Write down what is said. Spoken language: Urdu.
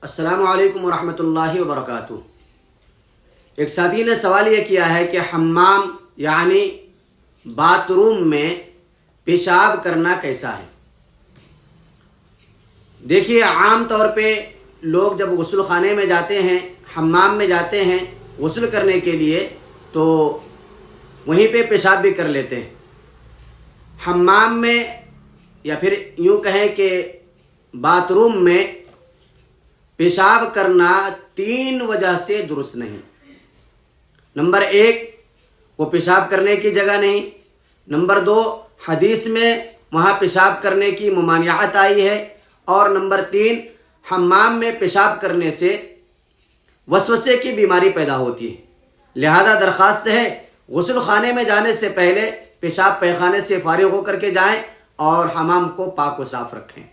السلام علیکم ورحمۃ اللہ وبرکاتہ۔ ایک ساتھی نے سوال یہ کیا ہے کہ حمام یعنی باتھ روم میں پیشاب کرنا کیسا ہے؟ دیکھیے، عام طور پہ لوگ جب غسل خانے میں جاتے ہیں، حمام میں جاتے ہیں غسل کرنے کے لیے، تو وہیں پہ پیشاب بھی کر لیتے ہیں۔ حمام میں یا پھر یوں کہیں کہ باتھ روم میں پیشاب کرنا 3 وجہ سے درست نہیں۔ نمبر 1، وہ پیشاب کرنے کی جگہ نہیں۔ نمبر 2، حدیث میں وہاں پیشاب کرنے کی ممانعت آئی ہے۔ اور نمبر 3، حمام میں پیشاب کرنے سے وسوسے کی بیماری پیدا ہوتی ہے۔ لہذا درخواست ہے، غسل خانے میں جانے سے پہلے پیشاب پیخانے سے فارغ ہو کر کے جائیں اور حمام کو پاک و صاف رکھیں۔